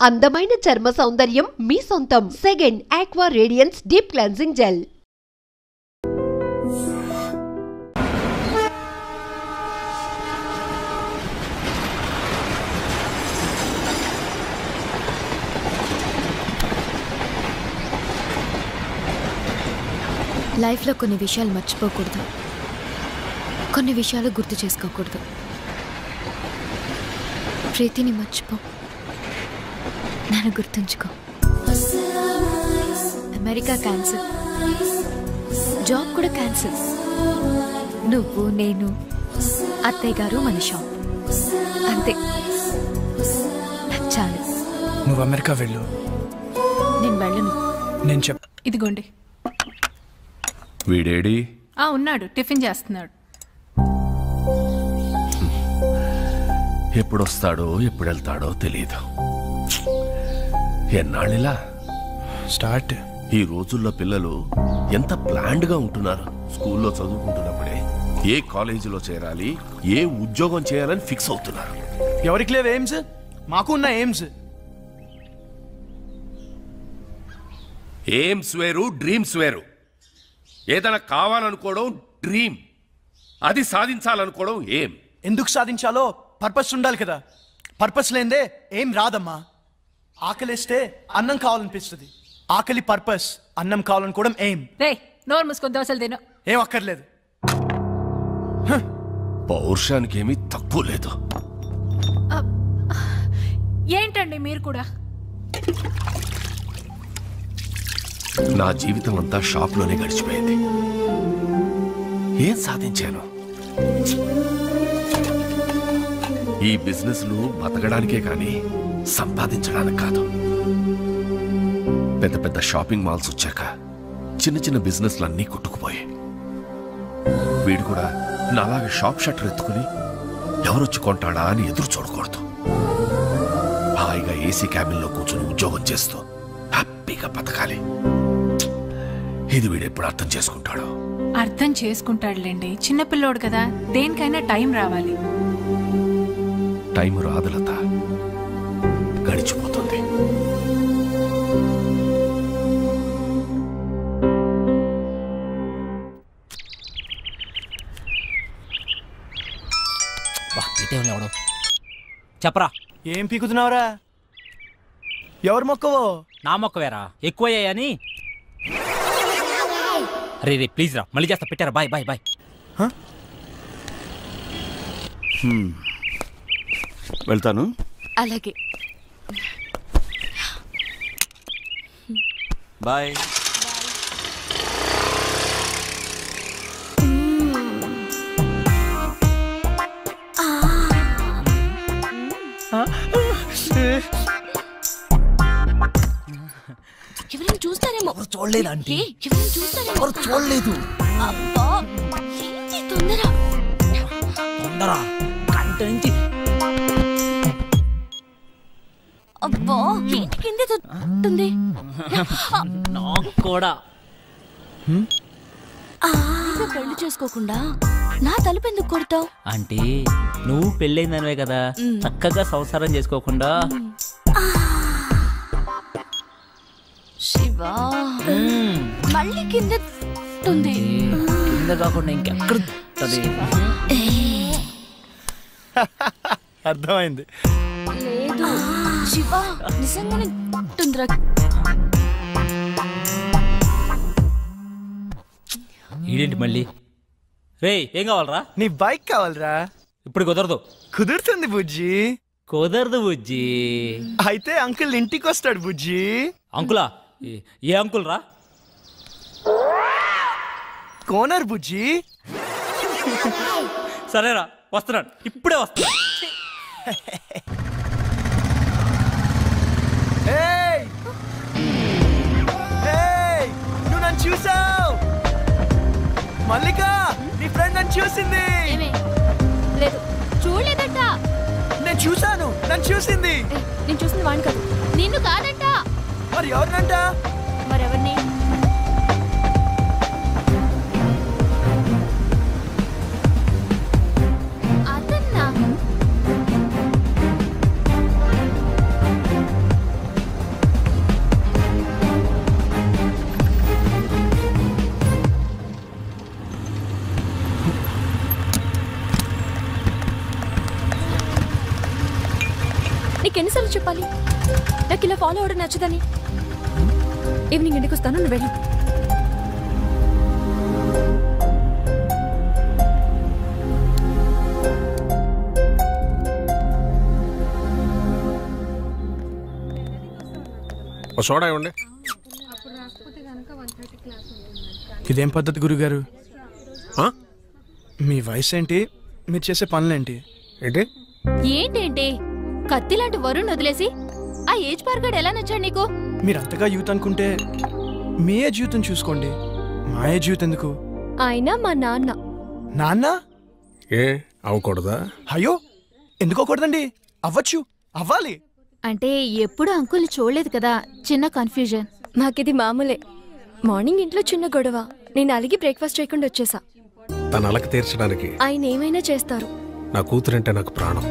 అందమైన చర్మ సౌందర్యం మీ సొంతం. Second aqua radiance deep cleansing gel. లైఫ్లో కొన్ని విషయాలు మర్చిపోకూడదు, కొన్ని విషయాలు గుర్తు చేసుకోకూడదు. ప్రీతిని మర్చిపో, నన్ను గుర్తుంచుకో. అమెరికా క్యాన్సిల్, జాబ్ కూడా క్యాన్సిల్. నువ్వు, నేను, అత్తయ్య గారు, మన షాప్, అంతే. నాకు చాలు. నువ్వు అమెరికా వెళ్ళు. నేను వెళ్ళను. నేను చెప్. ఇదిగోండి. వీడేడి? ఉన్నాడు, టిఫిన్ చేస్తున్నాడు. ఎప్పుడొస్తాడో ఎప్పుడు వెళ్తాడో తెలియదు. ఎన్నాళ్ళిలా స్టార్ట్. ఈ రోజుల్లో పిల్లలు ఎంత ప్లాన్డ్ గా ఉంటున్నారు. స్కూల్లో చదువుకుంటున్నప్పుడే ఏ కాలేజీలో చేరాలి, ఏ ఉద్యోగం చేయాలని ఫిక్స్ అవుతున్నారు. ఎవరికి లేవు ఎయిమ్స్? మాకు ఉన్న ఎయిమ్స్. ఎయిమ్స్ వేరు, డ్రీమ్స్ వేరు. ఏదైనా కావాలనుకోవడం డ్రీమ్, అది సాధించాలనుకోవడం ఏం. ఎందుకు సాధించాలో పర్పస్ ఉండాలి కదా. పర్పస్ లేదే ఏం రాదమ్మా. ఆకలిస్తే అన్నం కావాలనిపిస్తుంది. ఆకలి పర్పస్, అన్నం కావాలనుకోవడం ఏం. నోరు మూసుకొని దోశలు తిను. ఏం అక్కర్లేదు. పౌరుషానికి ఏమీ తక్కువ లేదు. ఏంటండి మీరు కూడా? నా జీవితం అంతా షాప్లోనే గడిచిపోయింది. ఏం సాధించాను? ఈ బిజినెస్లు బతకడానికే కానీ సంపాదించడానికి కాదు. పెద్ద పెద్ద షాపింగ్ మాల్స్ వచ్చాక చిన్న చిన్న బిజినెస్లు అన్నీ కొట్టుకుపోయాయి. వీడు కూడా నాలాగా షాప్ షట్టర్ ఎత్తుకుని ఎవరొచ్చి కొంటాడా అని ఎదురు చూడకూడదు. హాయిగా ఏసీ క్యాబిన్లో కూర్చొని ఉద్యోగం చేస్తూ హ్యాపీగా బతకాలి. ఇది వీడు ఎప్పుడు అర్థం చేసుకుంటాడు? అర్థం చేసుకుంటాడులేండి, చిన్నపిల్లోడు కదా. దేనికైనా టైం రావాలి. టైం రాదు లత, గడిచిపోతుంది. చెప్పరా, ఏం పీకుతున్నావురా? ఎవరు మొక్కవో? నా మొక్కవేరా, ఎక్కువయ్యాయని. రే రే ప్లీజ్ రా, మళ్ళీ చేస్తా. పెట్టారా? Bye bye bye. వెళ్తాను. అలాగే, బాయ్. ఎవరైనా చూస్తారేమో. చూడలేదు అంటే ఎవరైనా చూస్తారేమో. చూడలేదు. అబ్బా, ఏంటి తొందర? తొందర కంట నుంచి. అబ్బా, ఏంటి కింద తొంటుంది? నాకు కూడా. పెళ్లి చేసుకోకుండా నా తలుపు ఎందుకు కొడతావు? అంటే నువ్వు పెళ్ళైందనివే కదా, చక్కగా సంసారం చేసుకోకుండా. శివా, మళ్ళీ కింద తుంది. కింద కాకుండా ఇంకెక్కడ? అర్థమైంది. లేదు శివా, నిజంగానే తుందిరా. ఈడేంటి మళ్ళీ? రే, ఏం కావాలరా? నీ బైక్ కావాలరా? ఇప్పుడు కుదరదు. కుదురుతుంది బుజ్జి. కుదరదు బుజ్జి. అయితే అంకుల్ ఇంటికి వస్తాడు బుజ్జి. అంకులా? ఏ అంకుల్ రా? కోనర్ బుజ్జి. సరేరా, వస్తున్నాడు, ఇప్పుడే వస్తున్నాడు. నువ్వు నన్ను చూసావు? మల్లిక, నీ ఫ్రెండ్ నన్ను చూసింది. లేదు, చూడలేదట. నేను చూసాను, నన్ను చూసింది. నేను చూసింది వాడిని కాదు, నిన్ను కాదట. మరి ఎవరినంట? మరెవరిని? అదన్నా ఎన్నిసార్లు చెప్పాలి నాకు ఇలా ఫాలో అవడం నచ్చదని? ఈవినింగ్ ఇంటికి వస్తాను, నువ్వు వెళ్ళు. సోడా ఇవ్వండి. ఇదేం పద్ధతి గురుగారు? మీ వయసు ఏంటి, మీరు చేసే పనులేంటి? ఏంటి ఏంటేంటి కత్తి లాంటి వరుణ్ వదిలేసి ఆ ఏజ్ పార్గాడు ఎలా నచ్చాడు నీకు? మీరు అంతగా యూత్ అనుకుంటే మీ ఏ జీవితం చూసుకోండి, మా ఏ జీవితం ఎందుకు? ఆయన మా నాన్న. నాన్న? ఏ అవ్వకూడదా? అయ్యో ఎందుకోకూడదండి, అవ్వచ్చు, అవ్వాలి. అంటే ఎప్పుడు అంకుల్ని చూడలేదు కదా, చిన్న కన్ఫ్యూజన్. మాకిది మామూలే. మార్నింగ్ ఇంట్లో చిన్న గొడవ, నేను అలిగి బ్రేక్ఫాస్ట్ చేయకుండా వచ్చేసా. తన అలక తీర్చడానికి ఆయన ఏమైనా చేస్తారు. నా కూతురంటే నాకు ప్రాణం.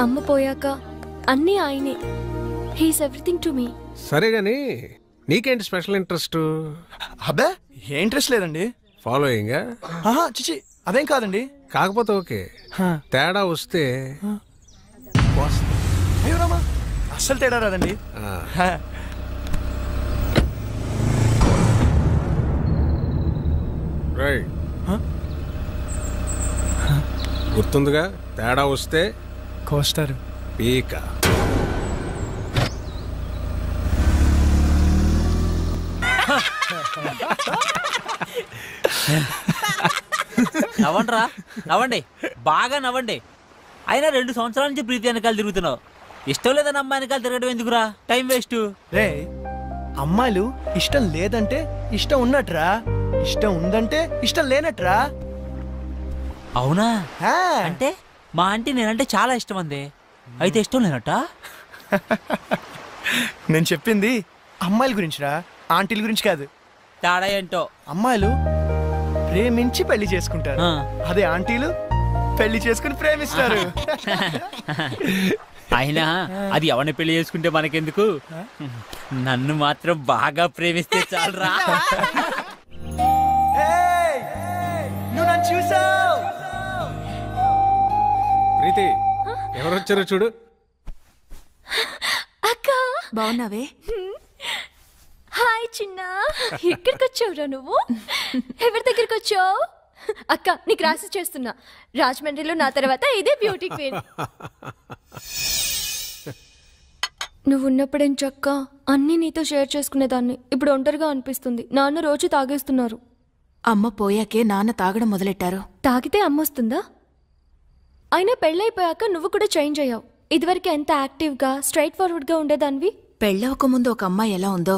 అమ్మ పోయాక అన్నీ ఆయనే. He's everything to me. సరే గాని నీకేంటి స్పెషల్ ఇంట్రెస్ట్? అబ్బే ఏ ఇంట్రెస్ట్ లేదండి. ఫాలోయింగ్? ఆహా చిచి అదేం కాదండి. కాకపోతే ఓకే, తేడా వస్తే అయ్యో రామా, అస్సలు తేడా రాదండి. గుర్తుందిగా, తేడా వస్తే కోస్తారు పీక. నవ్వండిరా, నవ్వండి, బాగా నవ్వండి. అయినా 2 సంవత్సరాల నుంచి ప్రీతి వెనకాల తిరుగుతున్నావు. ఇష్టం లేదని అమ్మాయి వెనకాల తిరగడం ఎందుకురా, టైం వేస్ట్. రే అమ్మాయిలు ఇష్టం లేదంటే ఇష్టం ఉన్నట్రా, ఇష్టం ఉందంటే ఇష్టం లేనట్రా. అవునా? అంటే మా ఆంటీ నేనంటే చాలా ఇష్టం అంది, అయితే ఇష్టం లేనట్ట? నేను చెప్పింది అమ్మాయిల గురించిరా, ఆంటీల గురించి కాదు. తేడా ఏంటో. అమ్మాయిలు ప్రేమించి పెళ్లి చేసుకుంటారు, అదే ఆంటీలు పెళ్లి చేసుకుని ప్రేమిస్తారు. అయినా అది ఎవరిని పెళ్లి చేసుకుంటే మనకెందుకు, నన్ను మాత్రం బాగా ప్రేమిస్తే చాలరా. నువ్వు నన్ను చూసావు? ప్రీతి ఎవరొచ్చారో చూడు. అక్క బాగున్నావే? హాయ్ చిన్న, ఎక్కడికి వచ్చావురా నువ్వు? ఎవరి దగ్గరికి వచ్చావు? అక్క నీకు రాసి చేస్తున్నా, రాజమండ్రిలో నా తర్వాత ఇదే బ్యూటీ క్వీన్. నువ్వు ఉన్నప్పుడేం చక్క అన్నీ నీతో షేర్ చేసుకునేదాన్ని, ఇప్పుడు ఒంటరిగా అనిపిస్తుంది. నాన్న రోజు తాగేస్తున్నారు. అమ్మ పోయాకే నాన్న తాగడం మొదలెట్టారు. తాగితే అమ్మ వస్తుందా? అయినా పెళ్ళైపోయాక నువ్వు కూడా చేంజ్ అయ్యావు. ఇదివరకు ఎంత యాక్టివ్గా స్ట్రైట్ ఫార్వర్డ్గా ఉండేదానివి. పెళ్ళవక ముందు ఒక అమ్మాయి ఎలా ఉందో,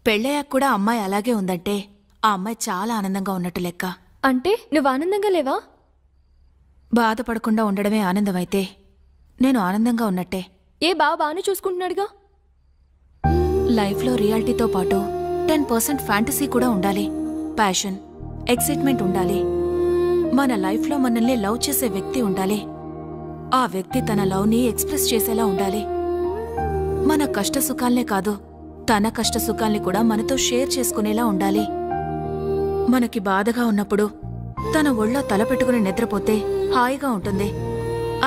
పెళ్ళయ్యాక కూడా అమ్మాయి అలాగే ఉందంటే ఆ అమ్మాయి చాలా ఆనందంగా ఉన్నట్టు లెక్క. అంటే నువ్వు ఆనందంగా లేవా? బాధపడకుండా ఉండడమే ఆనందమైతే నేను ఆనందంగా ఉన్నట్టే. ఏ బాగానే చూసుకుంటున్నాడుగా. లైఫ్లో రియాలిటీతో పాటు 10% ఫ్యాంటసీ కూడా ఉండాలి. ప్యాషన్, ఎక్సైట్మెంట్ ఉండాలి. మన లైఫ్లో మనల్ని లవ్ చేసే వ్యక్తి ఉండాలి. ఆ వ్యక్తి తన లవ్ని ఎక్స్ప్రెస్ చేసేలా ఉండాలి. మన కష్ట సుఖాల్నే కాదు, తన కష్ట సుఖాల్ని కూడా మనతో షేర్ చేసుకునేలా ఉండాలి. మనకి బాధగా ఉన్నప్పుడు తన ఒళ్ళో తలపెట్టుకుని నిద్రపోతే హాయిగా ఉంటుంది.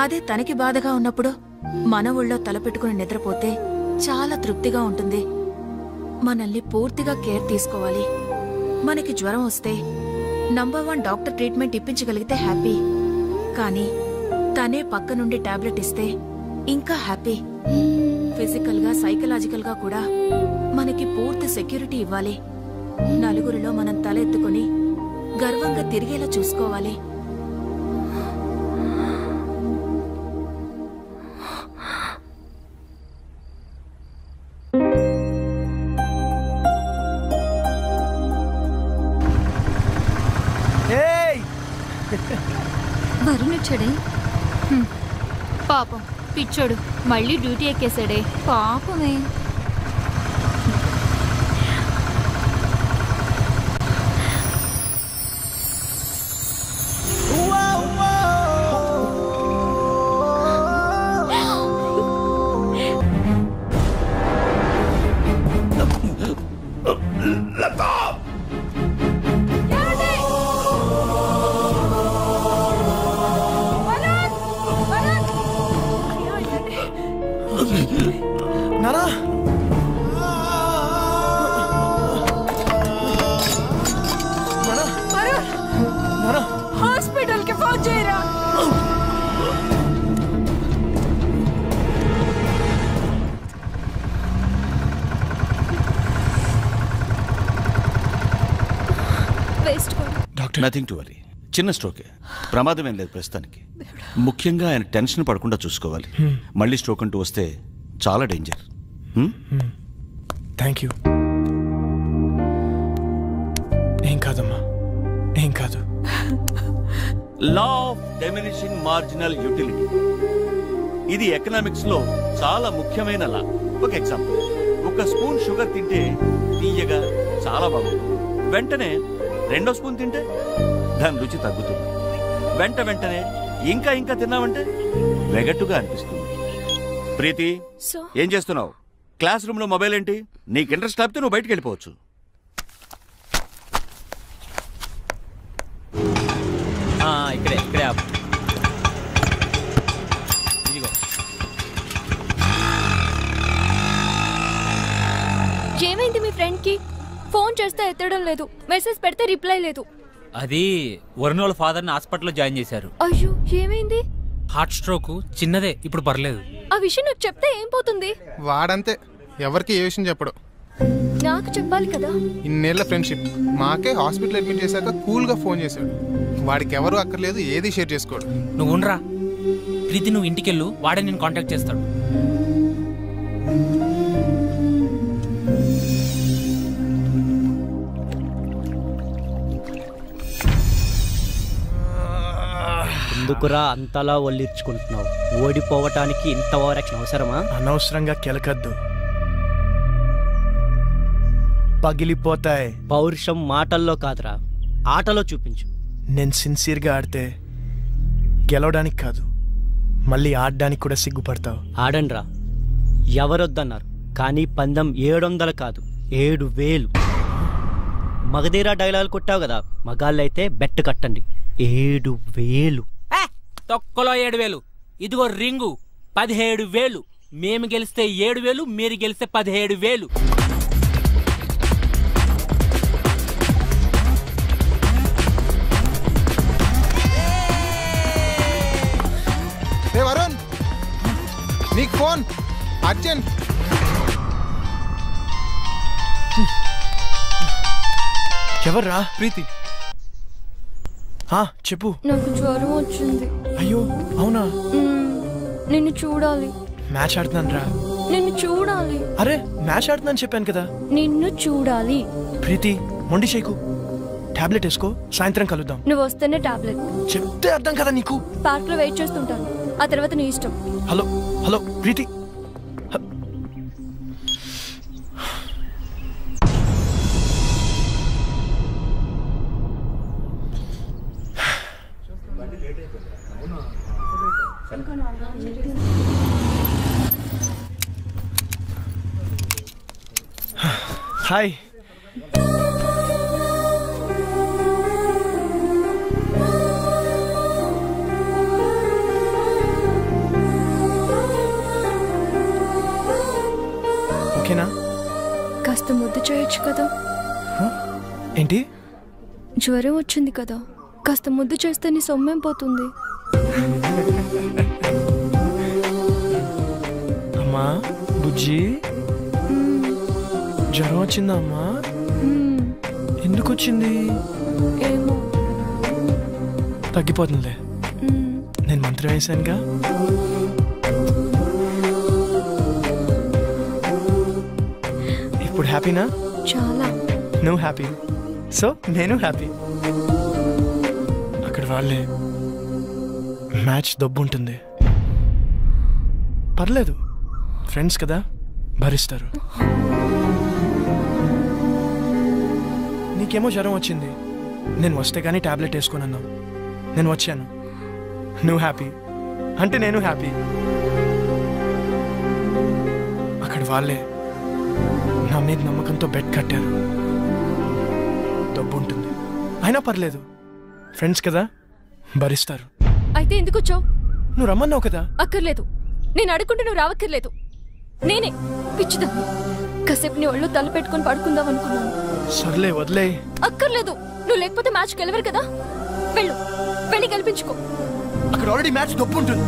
అదే తనకి బాధగా ఉన్నప్పుడు మన ఒళ్ళో తలపెట్టుకుని నిద్రపోతే చాలా తృప్తిగా ఉంటుంది. మనల్ని పూర్తిగా కేర్ తీసుకోవాలి. మనకి జ్వరం వస్తే నంబర్ 1 డాక్టర్ ట్రీట్మెంట్ ఇప్పించగలిగితే హ్యాపీ. కానీ తనే పక్క నుండి టాబ్లెట్ ఇస్తే ఇంకా హ్యాపీ. ఫిజికల్గా సైకలాజికల్గా కూడా మనకి పూర్తి సెక్యూరిటీ ఇవ్వాలి. నలుగురిలో మనం తల ఎత్తుకుని గర్వంగా తిరిగేలా చూసుకోవాలి. వరుణ్ వచ్చాడే? పాపం పిచ్చోడు మళ్ళీ డ్యూటీ ఎక్కేశాడే. పాపమే. డాక్టర్? నథింగ్ టు వరీ, చిన్న స్ట్రోకే, ప్రమాదం ఏం లేదు ప్రస్తుతానికి. ముఖ్యంగా ఆయన టెన్షన్ పడకుండా చూసుకోవాలి. మళ్ళీ స్ట్రోక్ అంటూ వస్తే చాలా డేంజర్. Thank you. ఏం కాదమ్మా, ఏం కాదు. Law of diminishing marginal utility, ఇది ఎకనామిక్స్ లో చాలా ముఖ్యమైన లా. ఒక ఎగ్జాంపుల్, ఒక స్పూన్ షుగర్ తింటే తీయగా చాలా బాగుంటుంది. వెంటనే 2వ స్పూన్ తింటే దాని రుచి తగ్గుతుంది. వెంటనే ఇంకా ఇంకా తిన్నామంటే వెగట్టుగా అనిపిస్తుంది. ప్రీతి, ఏం చేస్తున్నావు? క్లాస్ రూమ్ లో మొబైల్ ఏంటి? నీకు ఇంట్రెస్ట్ లేకపోతే నువ్వు బయటికి వెళ్ళిపోవచ్చు. ఇక్కడే ఇక్కడే ఆపు. ఇదిగో. ఏమైంది మీ ఫ్రెండ్ కి? ఫోన్ చేస్తే ఎత్తడం లేదు, మెసేజ్ పెడితే రిప్లై లేదు. అది వరుణ్ వాళ్ళ ఫాదర్ ని హాస్పిటల్లో జాయిన్ చేశారు. అయ్యో, ఏమైంది? హార్ట్ స్ట్రోక్, చిన్నదే, ఇప్పుడు పర్లేదు. ఆ విషయం నాకు చెప్తే ఏం పోతుంది? వాడంతే, ఎవరికి ఏ విషయం చెప్పడు. నాకు చెప్పాలి కదా. ఇన్నేళ్ల ఫ్రెండ్షిప్, మాకే హాస్పిటల్ అడ్మిట్ చేశాక కూల్గా ఫోన్ చేశాడు. వాడికి ఎవరు అక్కర్లేదు, ఏది షేర్ చేసుకోడు. నువ్వు ఉండరా ప్రీతి, నువ్వు ఇంటికెళ్ళు, వాడే నేను కాంటాక్ట్ చేస్తాడు. ఎందుకురా అంతలా ఒళ్ళిర్చుకుంటున్నావు? ఓడిపోవటానికి ఇంత ఓవరాక్షన్ అవసరమా? అనవసరంగా కెలకద్దు, పగిలిపోతాయి. పౌరుషం మాటల్లో కాదురా, ఆటలో చూపించు. నేను సిన్సియర్గా ఆడితే గెలవడానికి కాదు, మళ్ళీ ఆడడానికి కూడా సిగ్గుపడతావు. ఆడండ్రా, ఎవరొద్దన్నారు, కానీ పందెం 700 కాదు 7000. మగధీరా డైలాగ్ కొట్టావు కదా, మగాళ్ళైతే బెట్ కట్టండి 7000. తొక్కలో 7000. ఇదిగో రింగు 17000. మేము గెలిస్తే 7000, మీరు గెలిస్తే 17000. వరుణ్, నీకు ఫోన్ అర్జెంట్. ఎవర్రా? ప్రీతి. చెప్పు. నాకు జ్వరం వచ్చింది. అయ్యో, అవునా? నిన్ను చూడాలి. మ్యాచ్ ఆడుతున్నాను రా. నిన్ను చూడాలి. అరే, మ్యాచ్ ఆడుతున్నాను చెప్పాను కదా. నిన్ను చూడాలి. ప్రీతి, మొండి చేయకు. టాబ్లెట్ వేసుకో, సాయంత్రం కలుద్దాం. నువ్వు వస్తేనే టాబ్లెట్. చెప్తే అర్థం కదా నీకు. పార్క్ లో వెయిట్ చేస్తుంటాను, ఆ తర్వాత నీ ఇష్టం. హలో హలో ప్రీతి. హాయ్. ఓకేనా? కాస్త ముద్దు చేయొచ్చు కదా. ఏంటి? జ్వరం వచ్చింది కదా, కాస్త ముద్దు చేస్తే నీ సొమ్మేం పోతుంది. అమ్మా బుజ్జి, జ్వరం వచ్చిందా అమ్మా? ఎందుకు వచ్చింది? ఏమో, తగ్గిపోతుందిలే. నేను మంత్రం వేసానుగా. ఇప్పుడు హ్యాపీనా? చాలా. నువ్వు హ్యాపీ, సో నేను హ్యాపీ. అక్కడ వాళ్ళే మ్యాచ్ దొబ్బు ఉంటుంది, పర్లేదు, ఫ్రెండ్స్ కదా, భరిస్తారు. నీకేమో జ్వరం వచ్చింది, నేను వస్తే కానీ టాబ్లెట్ వేసుకుని అన్నావు, నేను వచ్చాను. నువ్వు హ్యాపీ అంటే నేను హ్యాపీ. అక్కడ వాళ్ళే నా మీద నమ్మకంతో బెట్ కట్టారు. డబ్బు ఉంటుంది, అయినా పర్లేదు, ఫ్రెండ్స్ కదా, భరిస్తారు. అయితే ఎందుకు వచ్చావు? నువ్వు రమ్మన్నావు కదా. అక్కర్లేదు, నేను అడుగుంటే నువ్వు రావక్కర్లేదు. నేనే పిచ్చిదా కాసేపు నీ ఒళ్ళు తల పెట్టుకుని పడుకుందాం అనుకున్నాను. సర్లే వదిలే. అక్కర్లేదు, నువ్వు లేకపోతే మ్యాచ్ గెలవరు కదా. వెళ్ళు, వెళ్ళి గెలిపించుకో. అక్కడ ఆల్రెడీ మ్యాచ్ డబ్బు ఉంటుంది.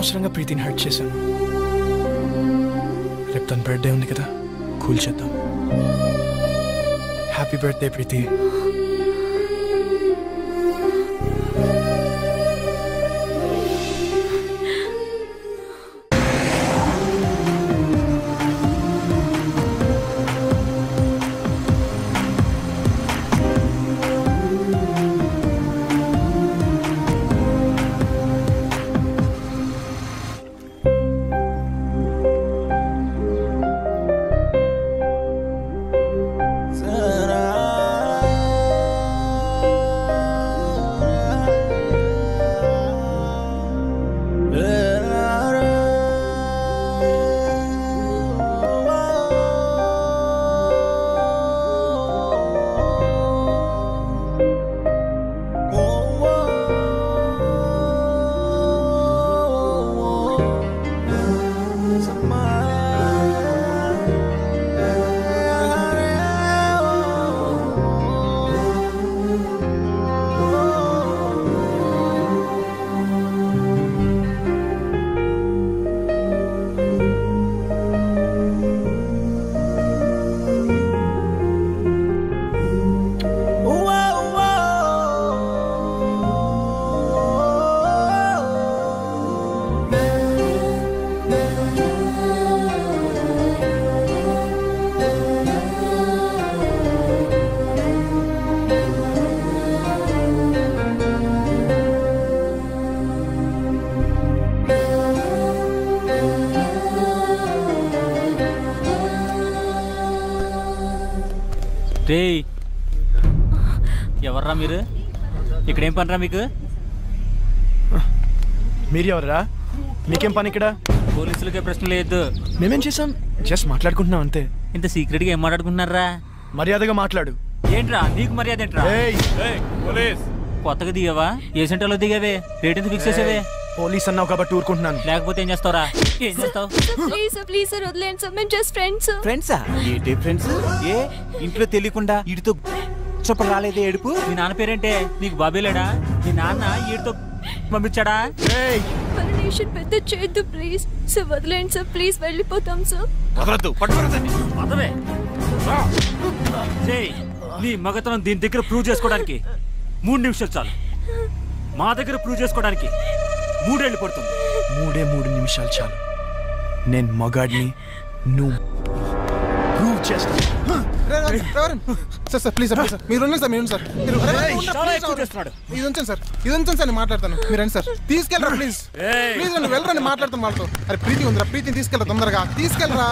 అనవసరంగా ప్రీతిని హర్ట్ చేశాను. రేపు తన బర్త్డే ఉంది కదా, కూల్ చేద్దాం. హ్యాపీ బర్త్డే ప్రీతి. ఎవర్రా మీరు? ఇక్కడేం పనిరా మీకు? మీరు ఎవర్రా? మీకేం పని ఇక్కడ? పోలీసులకే ప్రశ్న లేదు. మేమేం చేసాం? జస్ట్ మాట్లాడుకుంటున్నాం అంతే. ఇంత సీక్రెట్ గా ఏం మాట్లాడుకుంటున్నారా? మర్యాదగా మాట్లాడు. ఏంట్రా నీకు మర్యాద ఏంట్రా? కొత్తగా దిగావా? ఏ సెంటర్లో దిగావే? రేట్ ఎంత ఫిక్స్ చేసావే? పోలీస్ అన్నావు కాబట్టి ఊరుకుంటున్నాను. లేకపోతే ఏం చేస్తావురా? ఏం చేస్తావు? ప్లీజ్ సార్ వదిలేండి సార్, మేము జస్ట్ ఫ్రెండ్స్. ఫ్రెండ్సా? ఏంటి ఫ్రెండ్స్? ఏ ఇంట్లో తెలియకుండా వీడితో చెప్ప రాలేదే ఏడుపు? మీ నాన్న పేరేంటే? నీకు బాబేలేడా? మీ నాన్న వీడితో పంపించాడా? పెద్ద చేయొద్దు ప్లీజ్ సార్, వదిలేండి సార్ ప్లీజ్, వెళ్ళిపోతాం సార్. వదలే. నీ మగతనం దీని దగ్గర ప్రూవ్ చేసుకోవడానికి 3 నిమిషాలు చాలు. మా దగ్గర ప్రూవ్ చేసుకోవడానికి 3 ఏళ్ళు పడుతుంది. 3 నిమిషాలు చాలు. నేను మగాడిని, నువ్వు ప్రూవ్ చేస్తా. సార్ ప్లీజ్ సార్, మీరు ఉండండి సార్, మీరు సార్, ఇది ఉంచండి సార్, ఇది ఉంచండి సార్, నేను మాట్లాడతాను. మీరు రండి సార్, తీసుకెళ్ళరా ప్లీజ్ ప్లీజ్, వెళ్ళరా, నేను మాట్లాడతాను వాళ్ళతో. అరే ప్రీతి ఉందిరా, ప్రీతిని తీసుకెళ్ళరా, తొందరగా తీసుకెళ్ళరా.